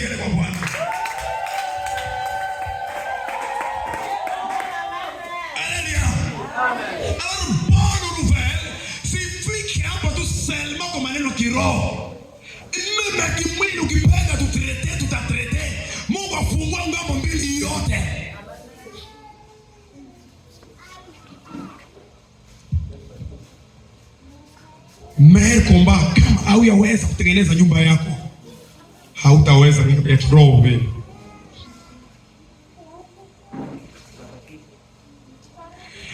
vigelegele kwa Bwana. Amen. Alors, bonne nouvelle, signifie hapa tu seulement kwa maneno kiroho. Mimi kimwili ukipenda tutrete, tutatrete. Mungu afungua ngambo mbili yote. Mekomba kama hauyaweza kutengeneza nyumba yako, hautaweza kutengeneza roho vile.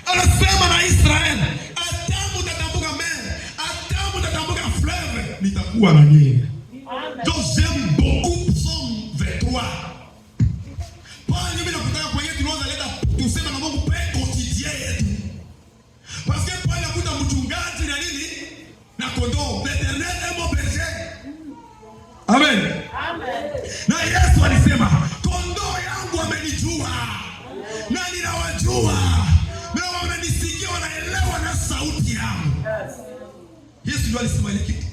Anasema na Israeli, atamu tatambuka mer, atamu tatambuka fleuve, nitakuwa na nyinyi. Donc j'aime beaucoup Psaume 23. Pale mimi nakutaka kwenye tunaweza leta tuseme na Mungu pe quotidien yetu. Parce que pale nakuta mchungaji na nini? Na kondoo, l'Éternel est mon berger. Amen. Amen. Na Yesu alisema, kondoo yangu amenijua. Na ninawajua. Na wananisikia, wanaelewa na sauti yangu. Yesu ndiye alisema ile kitu.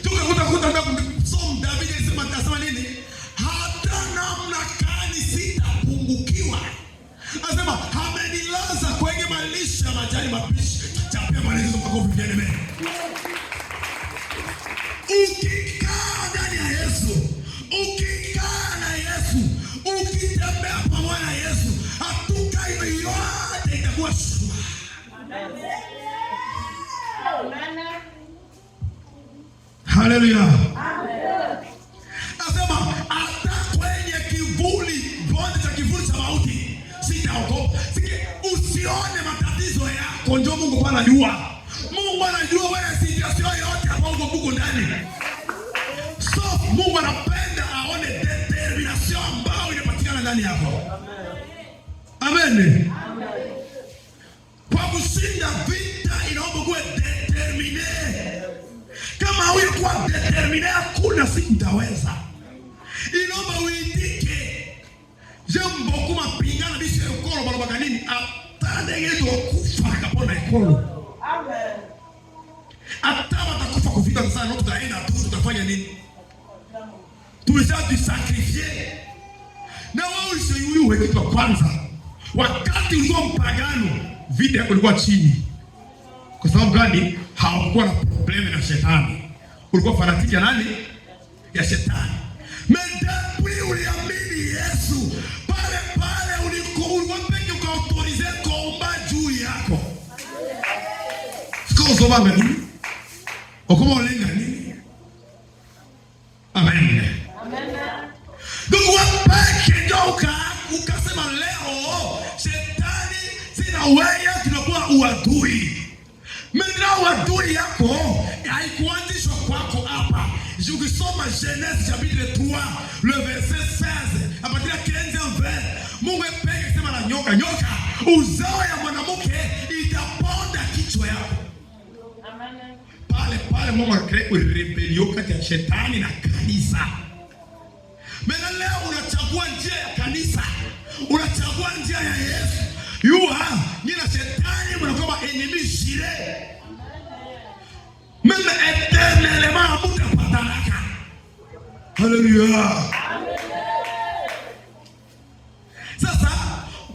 Tukakuta Psalm David alisema tasema nini? Hata namna gani sitapungukiwa. Anasema amenilaza kwenye malisho ya majani mabichi. Chapia maneno kwa kuvigelemea. Ukikaa ndani ya Yesu, ukikaa na Yesu, ukitembea pamoja na Yesu, hatuka hiyo yote itakuwa shua. Amen. Haleluya. Amen. Nasema hata kwenye kivuli, bonde cha kivuli cha mauti, sitaogopa. Usione matatizo yako, ndio Mungu anajua. Mungu anajua wewe situation yote hapo uko ndani. So Mungu anapenda aone determination ambayo inapatikana ndani yako. Amen. Amen. Kwa kushinda vita inaomba kuwa determiné. Kama huyu kwa determiné hakuna siku utaweza. Inaomba uitike. Jambo kuma pingana bisi ekolo balobaka nini? Atande yetu kufa kapona ekolo. Amen. Atama takufa kufika sana tutaenda tu tutafanya nini? Tumeshaji sacrifier. Na wao usiwe kitu cha kwanza. Wakati ulikuwa mpagano, vita yako ilikuwa chini. Kwa sababu gani? Haukuwa na problemi na shetani. Ulikuwa fanatiki ya nani? Ya shetani. Depuis uliamini Yesu, pale ulikuwa peke ukaautorize kuomba juu yako. Siko uzobanga nini? Okuma ulenga nini? Amen. Amen. Ndugu wapeke ndio ukasema leo shetani sina wewe tunakuwa uadui. Mena uadui yako haikuanzishwa kwako hapa. Ukisoma Genèse chapitre 3 le verset 16 à partir de 15 Mungu peke sema na nyoka uzao ya mwanamke itaponda kichwa yako. Amen. Pale Mungu akre rebellion kati ya shetani na kanisa. Mena leo unachagua njia ya kanisa. Unachagua njia ya Yesu. Nina shetani mnakuwa enemy jire. Meme éternellement mutapatanaka. Haleluya. Sasa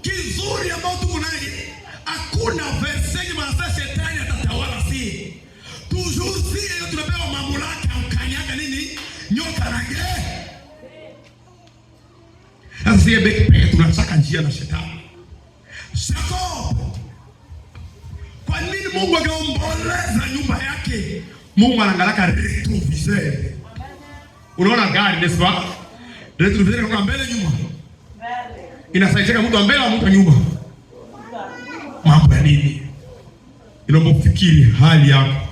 kizuri ambao tuko naye hakuna verse manasa shetani atatawala si. Toujours si tunapewa mamlaka ukanyaga nini? Nyoka na ge. Sasa sie beke tunachaka njia na shetani. Jacob. Kwa nini Mungu akaomboleza nyumba yake? Mungu anaangalia retroviseur. Unaona gari nespa? Retroviseur kwa mbele nyuma. Mbele. Inasaidia mtu mbele au mtu nyuma? Mambo ya nini? Inaomfikiri hali yako.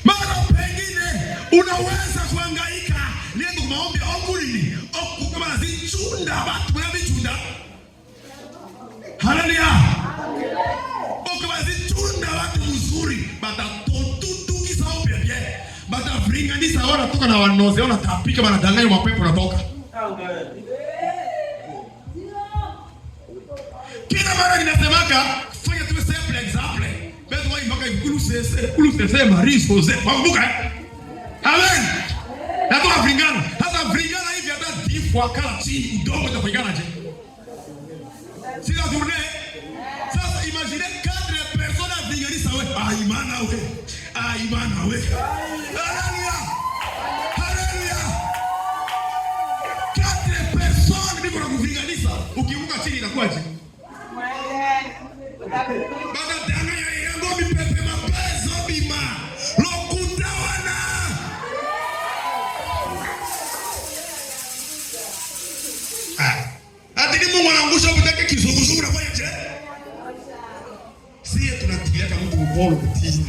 Mara pengine unaweza kuhangaika ndio maombi au nini? Au kama zichunda watu wanavichunda. Haleluya. Ukawazitunda watu mzuri, batatotutuki sao bebye. Batavringanisa ora toka na wanoze, ona tapika banadanganya mapepo natoka. Kila mara ninasemaka fanya tu simple example. Beto wao mpaka ikulu sese Marie Jose. Kumbuka. Amen. Na tu Afrikana. Sasa Afrikana hivi hata difu akala chini udongo utafanyana je? Sila tourne. Sasa imagine 4 personnes afrikanistes we. Imana we. Imana we. Haleluya. Haleluya. 4 personnes biko na kuvinganisha. Ukivuka chini inakuwaje? Baba dana ya yango mipepe mapezo bima. Lokutawana. Ati ni Mungu anaangusha kutaka kizunguzungu unafanya je? Sisi tunatilia kama mtu mpolo kutii.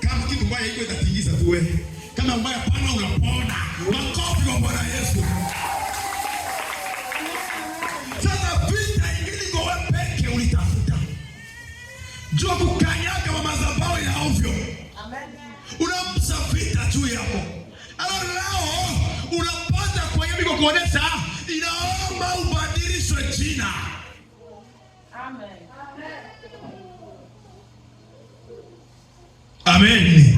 Kama kitu mbaya iko itatingiza tu wewe. Kama mbaya pana unapona. Makofi kwa Bwana Yesu. Sasa vita ingine kwa wewe peke ulitafuta. Jua kukanyaga wa madhabahu ya ovyo. Amen. Unamsafita juu yako. Leo unapata kwa hiyo biko kuonesha inaomba ubadilishwe jina. Amen. Amen. Amen.